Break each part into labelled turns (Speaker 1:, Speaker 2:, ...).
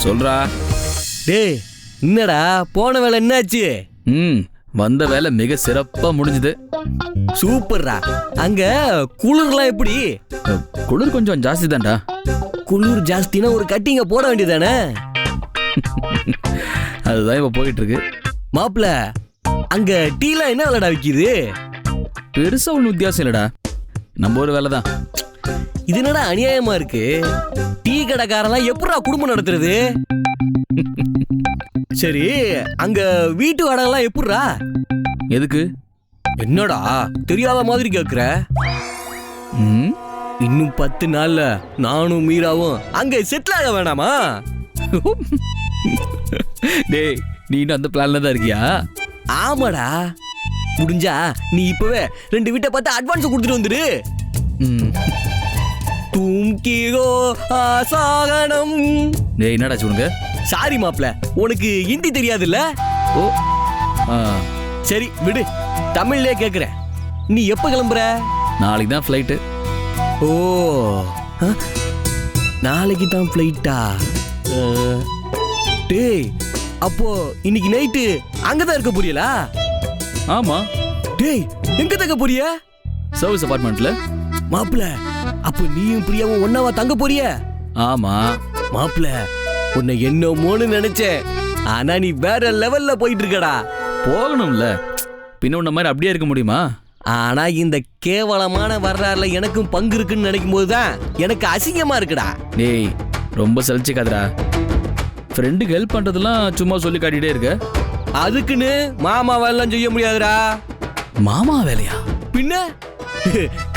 Speaker 1: சொல்றா.
Speaker 2: டேய் என்னடா போன வேலை என்னாச்சு?
Speaker 1: வந்த வேலை மிக சிறப்பா முடிஞ்சது.
Speaker 2: சூப்பர்ரா. அங்க குளிர்லாம் எப்படி?
Speaker 1: குளிர் கொஞ்சம் ஜாஸ்தி தான்டா.
Speaker 2: குளிர் ஜாஸ்தினா ஒரு கட்டிங்க போட வேண்டியதானே?
Speaker 1: அதுதான் இப்ப போயிட்டு இருக்கு.
Speaker 2: மாப்பிள அங்க டீலாம் என்ன விலைடா விக்குது?
Speaker 1: பெருசா ஒன்றும் வித்தியாசம் இல்லடா, நம்ம ஒரு வேலை தான்.
Speaker 2: இது என்னடா அநியாயமா இருக்கு? டீ கடைக்காரெல்லாம் எப்படா குடும்பம் நடத்துறது? சரி அங்க வீட்டு வாடகைலாம் எப்படா?
Speaker 1: எதுக்கு?
Speaker 2: என்னடா தெரியாத மாதிரி கேக்குற? இன்னும் 10 நாள்ல நானும் மீராவும் அங்க செட்டில் ஆக வேணாமா?
Speaker 1: டேய் நீ இன்னும் அந்த பிளான்ல தான் இருக்கியா?
Speaker 2: ஆமாடா. முடிஞ்சா நீ இப்பவே 2 வீட்டை பார்த்து அட்வான்ஸ் கொடுத்துட்டு வந்துரு. தும்கிகோ ஆசாகனம்.
Speaker 1: டேய் என்னடா சொல்லுங்க.
Speaker 2: சாரி மாப்ள, உனக்கு ஹிந்தி தெரியாதுல்ல?
Speaker 1: ஓ
Speaker 2: சரி விடு, தமிழ்லே கேக்குறேன். நீ எப்ப கிளம்புற?
Speaker 1: நாளைக்கு தான் ஃப்ளைட்டு.
Speaker 2: ஓ நாளைக்கு தான் ஃப்ளைட்டா? டேய் அப்போ இன்னைக்கு நைட்டு அங்கதான் இருக்க போறீங்களா?
Speaker 1: ஆமா.
Speaker 2: டேய் எங்க தங்க போறிய?
Speaker 1: சர்வீஸ் அபார்ட்மெண்ட்ல.
Speaker 2: மாப்ள அப்ப நீயும் பிரியாவும் ஒன்னாவா தங்க போறிய?
Speaker 1: ஆமா.
Speaker 2: மாப்ள உன்னை என்னமோன்னு நினைச்சேன், ஆனா நீ வேற லெவல்ல போயிட்டு இருக்கடா.
Speaker 1: போகணும்ல, பின்ன உன்ன மாதிரி அப்படியே இருக்க முடியுமா?
Speaker 2: ஆனா இந்த கேவலமான வரலாறுல எனக்கும் பங்கு இருக்குன்னு நினைக்கும் போதுதான் எனக்கு அசிங்கமா இருக்குடா.
Speaker 1: டேய் ரொம்ப சலிச்சுக்காதடா. ஃப்ரெண்டுக்கு ஹெல்ப் பண்றதெல்லாம் சும்மா சொல்லி காட்டிட்டே இருக்க.
Speaker 2: அதுக்குன்னு மாமாவெல்லாம் செய்ய முடியாதுடா.
Speaker 1: மாமா வேலையா?
Speaker 2: பின்ன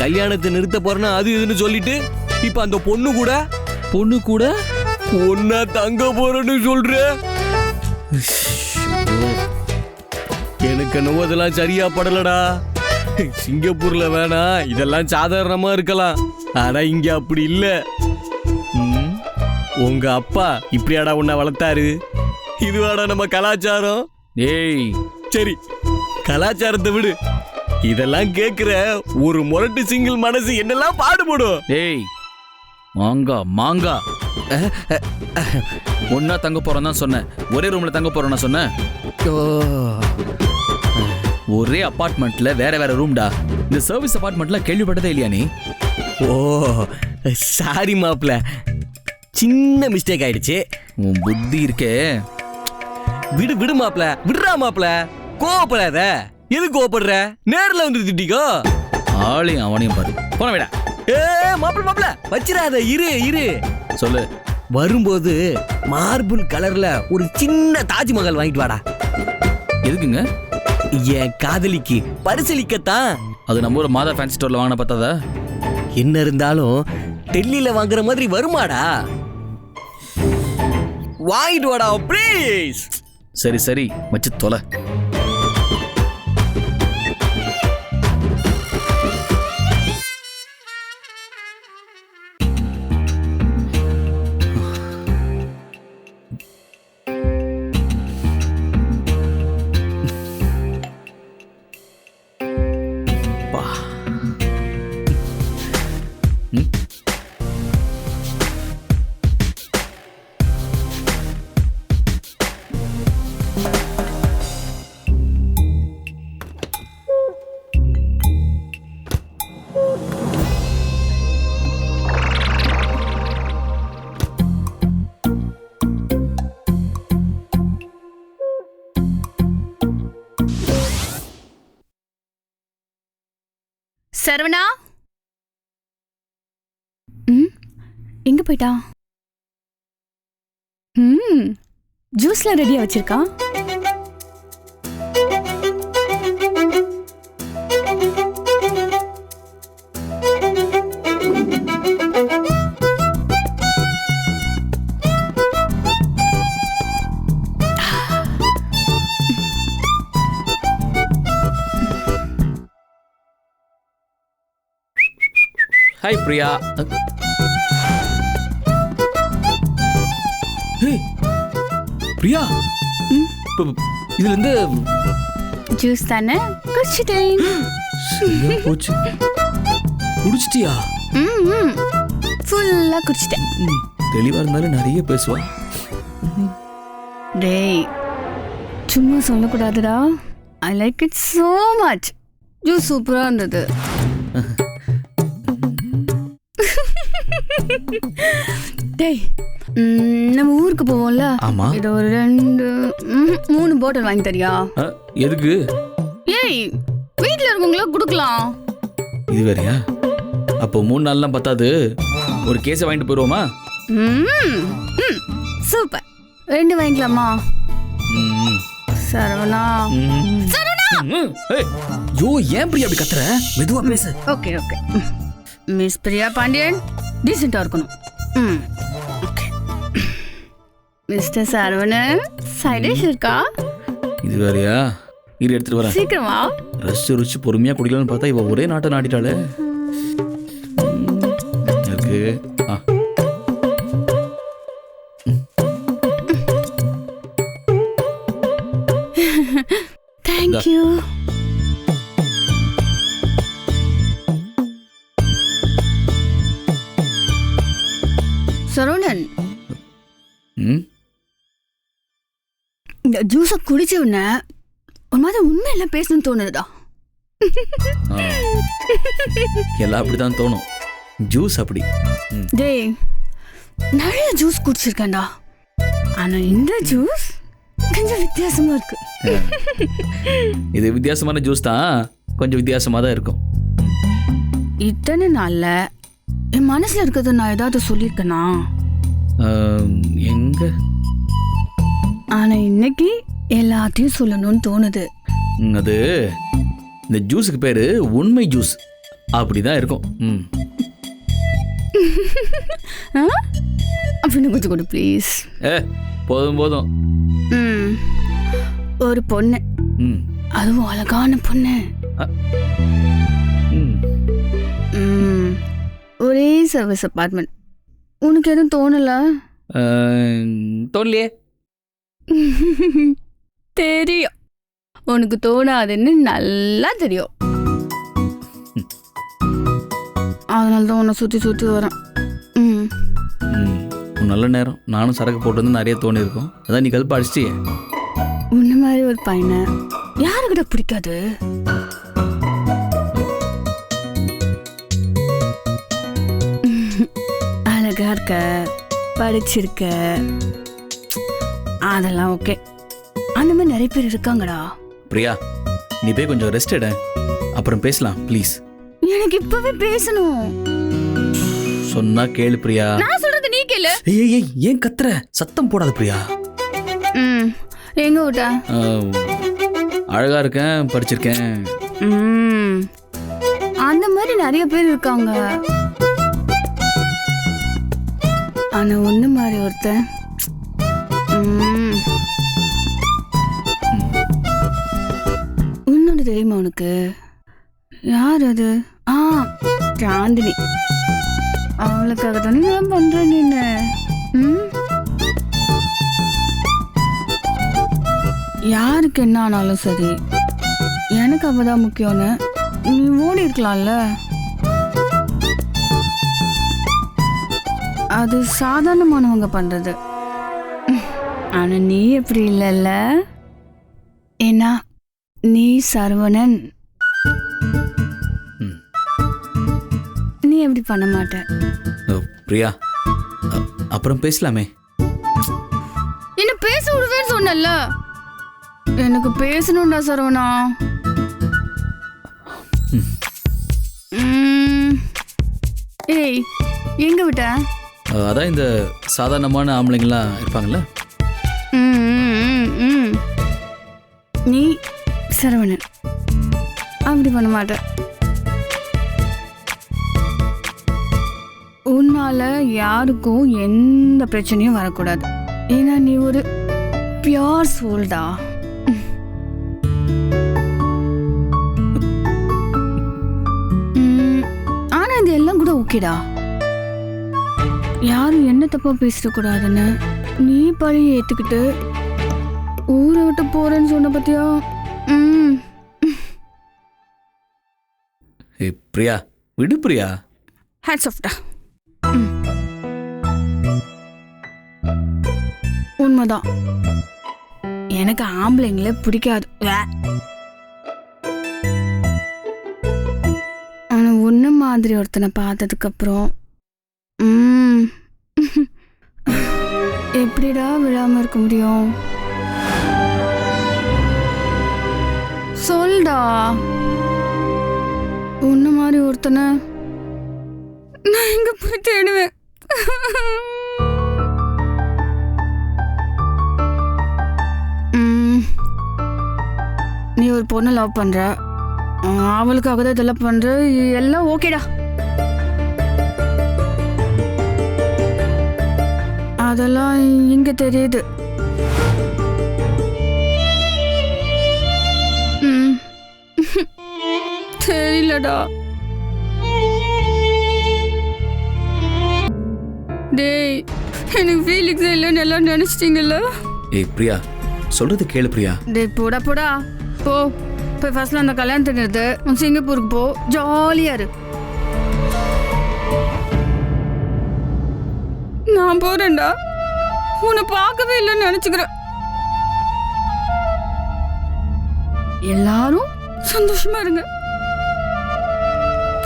Speaker 2: கல்யாணத்தை நிறுத்த போறேன்னா அது இதுன்னு சொல்லிட்டு இப்ப அந்த பொண்ணு கூட ஒன்னா தங்க போறேன்னு சொல்ற. எனக்கு என்னவோ இதெல்லாம் சரியா படலடா. சிங்கப்பூர்ல வேணா இதெல்லாம் சாதாரணமா இருக்கலாம், ஆனா இங்க அப்படி இல்ல. உங்க அப்பா இப்படியாடா உன்னை வளர்த்தாரு? இதுவாடா நம்ம கலாச்சாரம்?
Speaker 1: ஏய்
Speaker 2: சரி கலாச்சாரத்தை விடு, இதெல்லாம் கேக்குற ஒரு முரட்டு சிங்கிள் மனசு என்னெல்லாம் பாடுபடும்.
Speaker 1: ஏய் மாங்கா ஒன்னா தங்க போறோம் தான் சொன்னேன், ஒரே ரூம்ல தங்க போறோம்னா சொன்னேன். ஒரே அபார்ட்மெண்ட்ல வேற வேற ரூம்டா. இந்த சர்வீஸ் அபார்ட்மெண்ட்ல கேள்விப்பட்டதே இல்லையா நீ?
Speaker 2: ஓ சாரி மாப்ள, சின்ன மிஸ்டேக் ஆயிடுச்சு.
Speaker 1: உன் புத்தி இருக்கே.
Speaker 2: விடு மாப்ள, விடுறா மாப்ள, கோவப்படாத. எது கோவப்படுற? நேர்ல வந்து திட்டிக்கோ.
Speaker 1: ஆளையும் அவனையும் பாரு. போன விட.
Speaker 2: மாப்ள வச்சிராத, இரு
Speaker 1: சொல்லு.
Speaker 2: வரும்போது மார்பிள் கலர்ல ஒரு சின்ன தாஜ்மஹால் வாங்கிட்டு வாடா.
Speaker 1: எதுக்குங்க?
Speaker 2: என் காதலிக்கு பரிசளிக்கத்தான்.
Speaker 1: அது நம்ம ஒரு மாதா ஃபேன்சி ஸ்டோர்ல வாங்கின பார்த்தாதா?
Speaker 2: என்ன இருந்தாலும் டெல்லியில வாங்குற மாதிரி வருமாடா? வாங்கிட்டு வாடா ப்ளீஸ்.
Speaker 1: சரி வச்சு தொலை.
Speaker 3: சரவணா எங்க போயிட்டா? ஜூஸ்ல ரெடியா வச்சிருக்கா?
Speaker 1: ஹாய் பிரியா. பிரியா இதுல இருந்து
Speaker 3: ஜூஸ் தானே குடிச்சிட்டேன்.
Speaker 1: போச்சு. குடிச்சிட்டியா?
Speaker 3: ஃபுல்லா குடிச்சிட்டேன்.
Speaker 1: தெளிவா இருந்தாலும் நிறைய பேசுவா.
Speaker 3: டேய் சும்மா சொல்லக்கூடாதுடா. I like it so much. Juice சூப்பரா இருந்தது. டேய் நம்ம ஊருக்கு போவோம்ல,
Speaker 1: ஆமா.
Speaker 3: இது ஒரு 2 3 பாட்டில் வாங்கி தரியா?
Speaker 1: எதுக்கு?
Speaker 3: ஏய் வீட்ல இருக்கவங்கள குடுக்கலாம்.
Speaker 1: இது வேறயா? அப்போ 3 நாள்லாம் பத்தாது, ஒரு கேஸை வாங்கிட்டு போயிடுவோமா?
Speaker 3: சூப்பர். 2 வாங்கிக்கலாமா?
Speaker 1: ம்.
Speaker 3: சரவணா.
Speaker 1: ம்.
Speaker 3: சரவணா.
Speaker 1: ஏய், யோ ஏன் பிரியா அப்படி கத்துற? மெதுவா பேசு.
Speaker 3: Okay okay. Miss Priya Pandian டீசெண்டா இருக்கணும். Okay. Mister Saravanan side dish இருக்கா?
Speaker 1: இது வேறயா? இரு எடுத்துட்டு வரேன்.
Speaker 3: சீக்கிரமா.
Speaker 1: ருச்சி பொறுமையா குடிக்கலாம்னு பார்த்தா இவ ஒரே நாட்டை நாட்டிட்டாளே. இருக்கு.
Speaker 3: Thank you. சரவணன், இந்த ஜூஸை குடிச்ச உடனே ஒரு மாதிரி உண்மையெல்லாம் பேசணும்னு தோணுதுடா.
Speaker 1: எல்லாம் அப்படிதான் தோணும். ஜூஸ் அப்படி.
Speaker 3: டேய் நிறைய ஜூஸ் குடிச்சிருக்கேன்டா, ஆனா இந்த ஜூஸ் கொஞ்சம் வித்தியாசமா இருக்கு.
Speaker 1: இது வித்தியாசமான ஜூஸ் தான், கொஞ்சம் வித்தியாசமா தான் இருக்கும்.
Speaker 3: இத்தனை நாள்ல என் மனசுல இருக்கிறத நான் ஏதாவது சொல்லியிருக்கேனா?
Speaker 1: எங்க?
Speaker 3: ஆனா இன்னைக்கு எல்லாத்தையும் சொல்லணும்னு தோணுது.
Speaker 1: அது இந்த ஜூஸுக்கு பேரு உண்மை ஜூஸ். அப்படிதான் இருக்கும்.
Speaker 3: அப்படின்னு கொஞ்சம் கொடு ப்ளீஸ்.
Speaker 1: போதும் போதும்.
Speaker 3: ஒரு பொண்ணு, அதுவும் அழகான பொண்ணு, ஒரே சர்வீஸ் அபார்ட்மெண்ட். உனக்கு எதுவும் தோணல?
Speaker 1: தோணலையே.
Speaker 3: தெரியும், உனக்கு தோணாதுன்னு நல்லா தெரியும். அதனால தான் உன்னை சுற்றி சுற்றி வரேன்.
Speaker 1: நல்ல நேரம். நானும் சரக்கு போட்டு வந்து நிறைய தோணி இருக்கும். அதான் நீ கல்ப அடிச்சிட்டியே.
Speaker 3: உன்ன மாதிரி ஒரு பையனை யாருக்கிட்ட பிடிக்காது? அழகா இருக்க, படிச்சிருக்க, அதெல்லாம் ஓகே. அந்த மாதிரி நிறைய பேர் இருக்காங்கடா.
Speaker 1: பிரியா, நீ போய் கொஞ்சம் ரெஸ்ட் எடு, அப்புறம் பேசலாம் ப்ளீஸ்.
Speaker 3: எனக்கு இப்பவே பேசணும்.
Speaker 1: சொன்னா கேளு பிரியா.
Speaker 3: நான் சொல்றது நீ கேளு.
Speaker 1: ஏய் ஏன் கத்துற? சத்தம் போடாத பிரியா.
Speaker 3: எங்க விட்ட?
Speaker 1: அழகா இருக்கேன், படிச்சிருக்கேன்.
Speaker 3: அந்த மாதிரி நிறைய பேர் இருக்காங்க, ஆனா ஒண்ணு மாதிரி ஒருத்தன். இன்னொன்று தெரியுமா உனக்கு? யார் அது? சாந்தினி. அவளுக்காக தானே நான் பண்றேன். நீன்னு யாருக்கு என்ன ஆனாலும் சரி, எனக்கு அவதான் முக்கியம்னு நீ ஓடி இருக்கலாம்ல. அது சாதாரணமானவங்க பண்றது. ஆனா நீ எப்படி இல்லைல்ல? ஏன்னா நீ சரவணன், நீ எப்படி பண்ண மாட்ட.
Speaker 1: பிரியா, அப்புறம் பேசலாமே.
Speaker 3: என்ன பேச விடுவேன்னு சொன்னல? எனக்கு பேசணும்டா சரவணா. ஏய் எங்க விட்ட?
Speaker 1: அதான் இந்த சாதாரணமான ஆம்பளைங்களாம் இருப்பாங்கல்ல,
Speaker 3: நீ சரவணன் அப்படி பண்ண மாட்ட. உன்னால யாருக்கும் எந்த பிரச்சனையும் வரக்கூடாது. ஏன்னா நீ ஒரு பியூர் சோல்டா. ஆனா இது எல்லாம் கூட ஓகேடா. யாரும் என்ன தப்பா பேசிடக்கூடாதுன்னு நீ பழைய ஏத்துக்கிட்டு ஊரை விட்டு போறேன்னு சொன்ன பத்தியா?
Speaker 1: பிரியா விடு பிரியா.
Speaker 3: ஹேட்ஸ் ஆஃப்டா. உண்மை உண்மைதான். எனக்கு ஆம்பளைங்களே பிடிக்காது. வே. ஆனா ஒண்ணு மாதிரி ஒருத்தனை பார்த்ததுக்கு அப்புறம் எப்படிடா விழாம இருக்க முடியும்? சொல்டா. ஒண்ணு மாதிரி ஒருத்தனை நான் எங்க போய் தேடுவேன்? நீ ஒரு பொண்ணை லவ் பண்ற, அவளுக்காக தான் இதெல்லாம் பண்ற, எல்லாம் ஓகேடா. அதெல்லாம் இங்க தெரியுது. தெரியலடா. டேய், எனக்கு ஃபீலிங்ஸ் இல்லைன்னு எல்லாம் நினைச்சிட்டீங்கல்ல?
Speaker 1: ஏய் பிரியா, சொல்றது கேளு பிரியா.
Speaker 3: டேய் போடா போடா போ. போய் ஃபர்ஸ்ட்ல அந்த கல்யாணத்துக்கு நிறுத்து. சிங்கப்பூருக்கு போ, ஜாலியா இரு. நான் போறேன்டா. உன்னை பார்க்கவே இல்லைன்னு நினைச்சுக்கிறேன். எல்லாரும் சந்தோஷமா இருங்க.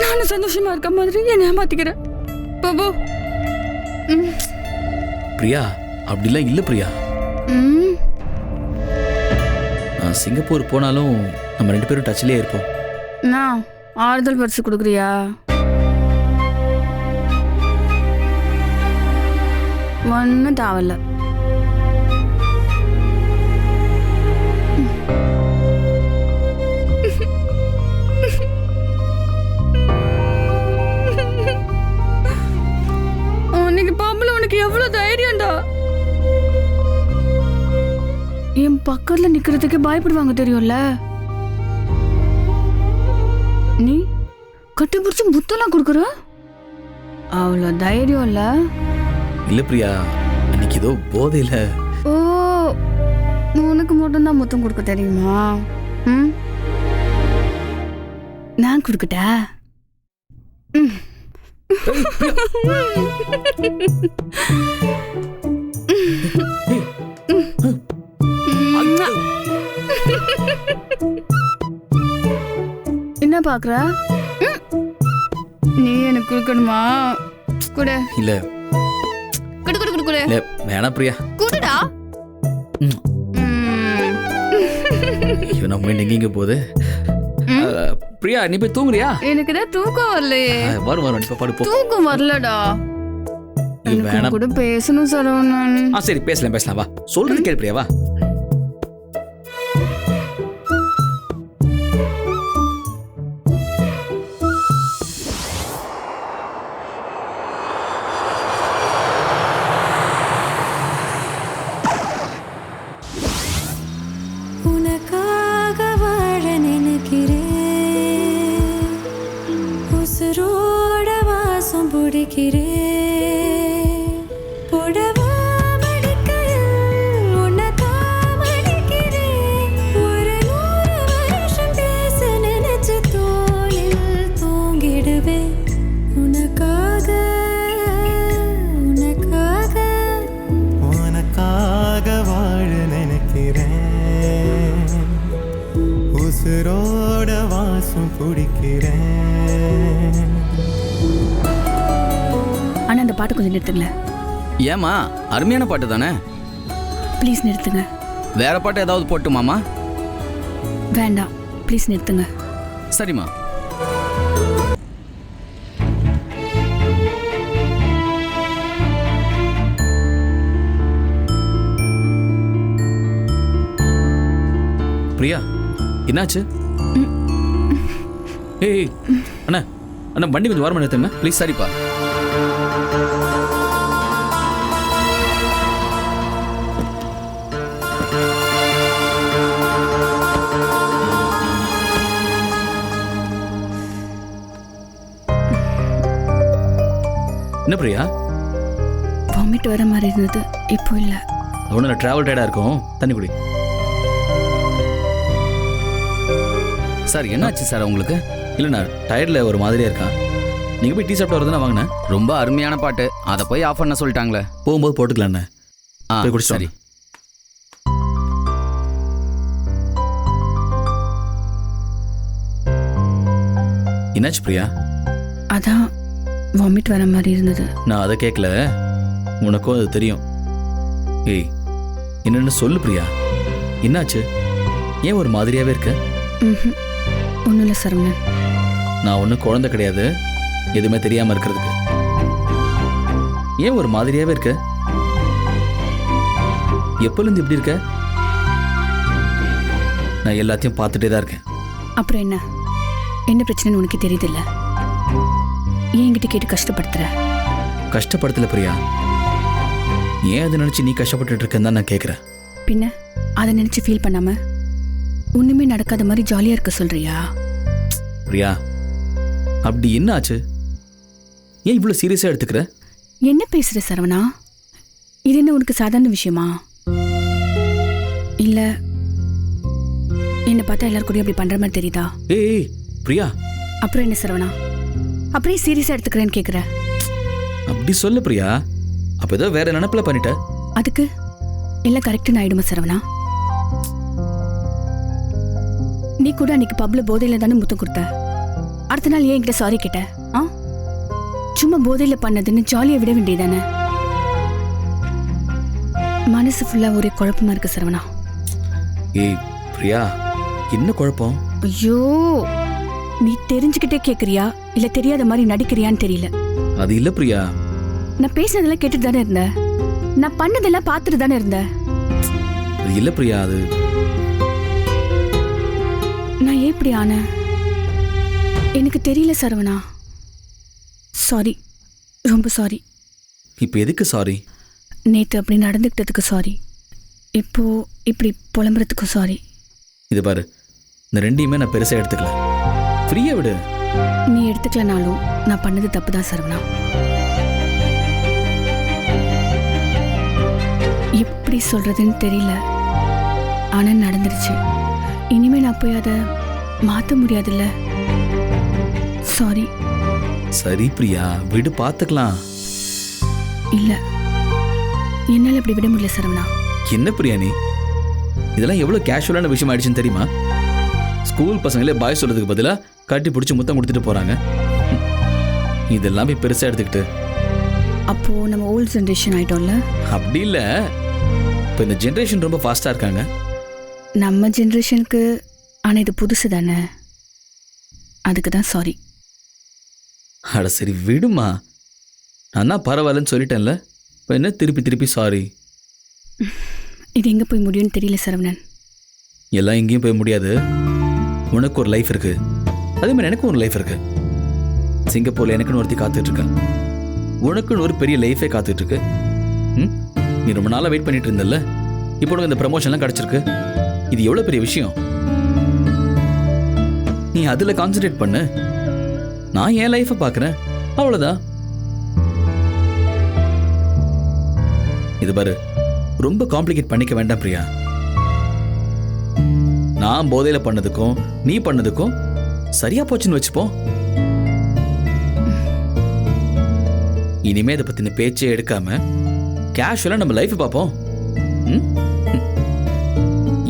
Speaker 3: நானும் சந்தோஷமா இருக்க மாதிரி என்ன ஏமாத்திக்கிறேன். போ.
Speaker 1: பிரியா, அப்படிலாம் இல்ல பிரியா. நான் சிங்கப்பூர் போனாலும் நம்ம 2 பேரும் டச்லயே இருப்போம்.
Speaker 3: நான் ஆறுதல் பரிசு கொடுக்குறியா? ஒன்னும் தேவையில்ல. உனக்கு பாம்பல உனக்கு எவ்வளவு தைரியம்டா. என் பக்கத்துல நிக்கிறதுக்கு பயப்படுவாங்க தெரியும்ல. நீ கட்டி பிடிச்சி முத்தெல்லாம் கொடுக்குற, அவ்வளோ தைரியம் இல்ல?
Speaker 1: இல்ல பிரியா, அன்னைக்கு ஏதோ போதையில.
Speaker 3: ஓ, உனக்கு மட்டும்தான் முத்தம் கொடுக்க தெரியுமா? நான் கொடுக்கட்டா? என்ன பாக்குற? நீ எனக்கு கொடுக்கணுமா? குடு.
Speaker 1: இல்ல
Speaker 3: குடு குடு குடு குடு.
Speaker 1: இல்ல வேணாம் பிரியா.
Speaker 3: குடுடா.
Speaker 1: ஐயோ, நம்ம எங்க போகுது? பிரியா, நீ போய் தூங்குறியா?
Speaker 3: எனக்கு தான் தூக்கம் வரலையே.
Speaker 1: வரும் இப்ப படு போ.
Speaker 3: தூக்கம் வரலடா.
Speaker 1: வேணாம்
Speaker 3: கூட பேசணும் சரவணன்.
Speaker 1: சரி பேசலாம் வா. சொல்றது கேளு பிரியா, வா.
Speaker 3: ஆனா அந்த பாட்டு கொஞ்சம் நிறுத்துங்களேன்.
Speaker 2: ஏமா, அருமையான பாட்டு தானே.
Speaker 3: ப்ளீஸ் நிறுத்துங்க.
Speaker 2: வேற பாட்டு ஏதாவது போட்டுமாமா?
Speaker 3: வேண்டாம், ப்ளீஸ் நிறுத்துங்க.
Speaker 2: சரிம்மா.
Speaker 1: பிரியா, என்னாச்சு? ஏய் அண்ணா, வண்டி கொஞ்சம் வாரமா நிறுத்துங்க ப்ளீஸ்.
Speaker 2: சரிப்பா.
Speaker 1: என்ன பிரியா?
Speaker 3: வாமிட் வர மாதிரி இருந்தது, இப்போ இல்ல.
Speaker 1: ஒன்றும் டிராவல் டயர்டா இருக்கும், தண்ணி குடி.
Speaker 2: சார், என்னாச்சு சார் உங்களுக்கு?
Speaker 1: இல்லைண்ணா, டயர்டில் ஒரு மாதிரியா இருக்கான். நீங்கள் போய் டீ சாப்பிட்டு வரதுனா வாங்கினேன்.
Speaker 2: ரொம்ப அருமையான பாட்டு, அதை போய் ஆஃப் பண்ண சொல்லிட்டாங்களே.
Speaker 1: போகும்போது போட்டுக்கலாண்ணே.
Speaker 2: சரி.
Speaker 1: என்னாச்சு பிரியா?
Speaker 3: அதான் வாமிட் வர மாதிரி இருந்தது.
Speaker 1: நான் அதை கேட்கல, உனக்கும் அது தெரியும். ஏய், என்னன்னு சொல்லு பிரியா, என்னாச்சு? ஏன் ஒரு மாதிரியாவே இருக்க?
Speaker 3: ஒன்றும் இல்லை சரவணன்.
Speaker 1: நான் ஒன்றும் குழந்தை கிடையாது, எதுவுமே தெரியாம இருக்கிறதுக்கு. ஏன் ஒரு மாதிரியாவே இருக்க? எப்போலேருந்து இப்படி இருக்க? நான் எல்லாத்தையும் பார்த்துட்டே தான் இருக்கேன்.
Speaker 3: அப்புறம் என்ன என்ன பிரச்சனைன்னு உனக்கு தெரியுது இல்ல? ஏன் என்கிட்ட கேட்டு கஷ்டப்படுத்துற?
Speaker 1: கஷ்டப்படுத்தல பிரியா, ஏன் அதை நினைச்சு நீ கஷ்டப்பட்டுட்டு இருக்கேன்னு தான் நான் கேட்குறேன்.
Speaker 3: பின்ன அதை நினைச்சு ஃபீல் பண்ணாம ஒண்ணுமே நடக்காத மாதிரி ஜாலியா இருக்க சொல்றியா?
Speaker 1: பிரியா, அப்படி என்ன ஆச்சு? ஏன் இவ்வளோ சீரியஸாக எடுத்துக்கிற?
Speaker 3: என்ன பேசுற சரவணா? இது என்ன உனக்கு சாதாரண விஷயமா? இல்ல என்ன பார்த்தா எல்லாரும் கூட அப்படி பண்ற மாதிரி தெரியுதா?
Speaker 1: ஏய் பிரியா.
Speaker 3: அப்புறம் என்ன சரவணா, அப்படியே சீரியஸா எடுத்துக்கிறேன்னு கேக்குற?
Speaker 1: அப்படி சொல்ல பிரியா, அப்ப ஏதோ வேற நினைப்புல பண்ணிட்ட.
Speaker 3: அதுக்கு எல்லாம் கரெக்டுன்னு ஆயிடுமா சரவணா? நீ கூட அன்னைக்கு பப்ல போதையில தானே முத்தம் கொடுத்த. அடுத்த நாள் ஏன் என்கிட்ட சாரி கேட்ட? சும்மா போதையில பண்ணதுன்னு ஜாலியா விட வேண்டியதானே? மனசு ஃபுல்லா ஒரே குழப்பமா இருக்கு சரவணா.
Speaker 1: ஏய் பிரியா, என்ன குழப்பம்?
Speaker 3: ஐயோ, நீ தெரிஞ்சுக்கிட்டே கேக்குறியா இல்ல தெரியாத மாதிரி நடிக்கிறியான்னு தெரியல.
Speaker 1: அது இல்ல பிரியா,
Speaker 3: நான் பேசினதெல்லாம் கேட்டுட்டு தானே இருந்த, நான் பண்ணதெல்லாம் பார்த்துட்டு தானே இருந்த.
Speaker 1: அது இல்ல பிரியா, அது
Speaker 3: நான் ஏன் இப்படி ஆன எனக்கு தெரியல சரவணா. சாரி, ரொம்ப சாரி.
Speaker 1: இப்ப எதுக்கு சாரி?
Speaker 3: நேத்து அப்படி நடந்துக்கிட்டதுக்கு சாரி, இப்போ இப்படி புலம்புறதுக்கும் சாரி.
Speaker 1: இது பாரு, இந்த ரெண்டையுமே நான் பெருசா எடுத்துக்கல. ஃப்ரீயா விடு.
Speaker 3: நீ எடுத்துக்கலனாலும் நான் பண்ணது தப்பு தான் சரவணா. எப்படி சொல்றதுன்னு தெரியல, ஆனா நடந்துருச்சு. இனிமே நான் போய் அதை மாத்த முடியாதுல்ல. சாரி.
Speaker 1: சரி பிரியா, விடு, பார்த்துக்கலாம்.
Speaker 3: இல்ல, என்னால இப்படி விட முடியல சரவணா.
Speaker 1: என்ன பிரியா நீ, இதெல்லாம் எவ்வளவு கேஷுவலான விஷயம் ஆயிடுச்சுன்னு தெரியுமா? ஸ்கூல் பசங்களே பாய் சொல்றதுக்கு பதிலா கட்டி பிடிச்சி முத்தம் கொடுத்துட்டு போறாங்க. இதெல்லாம் போய் பெருசா எடுத்துக்கிட்டு.
Speaker 3: அப்போ நம்ம ஓல்ட் ஜெனரேஷன் ஆயிட்டோம்ல?
Speaker 1: அப்படி இல்ல, இப்போ இந்த ஜெனரேஷன் ரொம்ப ஃபாஸ்டா இருக்காங்க.
Speaker 3: நம்ம ஜெனரேஷனுக்கு. ஆனா இது புதுசு தானே, அதுக்கு தான் சாரி.
Speaker 1: அட சரி விடுமா, நான் தான் பரவாயில்லன்னு சொல்லிட்டேன்ல, இப்போ என்ன திருப்பி திருப்பி சாரி?
Speaker 3: இது எங்க போய் முடியும்னு தெரியல சரவணன்.
Speaker 1: எல்லாம் எங்கேயும் போய் முடியாது. உனக்கு ஒரு லைஃப் இருக்கு, அதே மாதிரி எனக்கும் ஒரு லைஃப் இருக்கு. சிங்கப்பூர்ல எனக்குன்னு ஒருத்தி காத்துட்டு இருக்கேன், உனக்குன்னு ஒரு பெரிய லைஃபே காத்துட்டு இருக்கு. நீ ரொம்ப நாளாக வெயிட் பண்ணிட்டு இருந்தல்ல, இப்போ உனக்கு இந்த ப்ரமோஷன்லாம் கிடைச்சிருக்கு. இது எவ்வளோ பெரிய விஷயம். நீ அதில் கான்சென்ட்ரேட் பண்ணு, நான் என் லைஃப்பை பார்க்குறேன், அவ்வளோதான். இது பாரு, ரொம்ப காம்ப்ளிகேட் பண்ணிக்க வேண்டாம் பிரியா. நான் போதையில பண்ணதுக்கும் நீ பண்ணதுக்கும் சரியா போச்சுன்னு வச்சுப்போம். இனிமே இதை பத்தின பேச்சே எடுக்காம கேஷுவலா நம்ம லைஃப் பார்ப்போம்.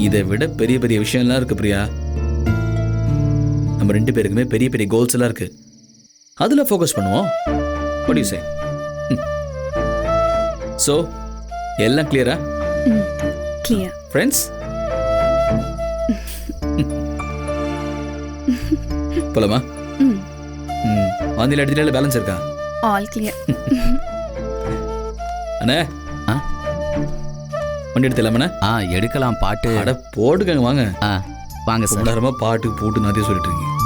Speaker 1: இதை விட பெரிய பெரிய விஷயம்லாம் இருக்கு பிரியா. நம்ம ரெண்டு பேருக்குமே பெரிய பெரிய கோல்ஸ் எல்லாம் இருக்கு, அதுல ஃபோக்கஸ் பண்ணுவோம். What do you say? So எல்லாம் கிளியரா?
Speaker 3: Clear
Speaker 1: friends. போலாமா? வாந்தியில் எடுத்துட்டால பேலன்ஸ் இருக்கா?
Speaker 3: All clear.
Speaker 1: அண்ணே, வண்டி எடுத்துலாமண்ணே?
Speaker 4: எடுக்கலாம். பாட்டு
Speaker 1: அட போட்டுக்கங்க வாங்க.
Speaker 4: வாங்க சார்.
Speaker 1: நேரமா பாட்டு போட்டு நிறைய சொல்லிட்டு இருக்கீங்க.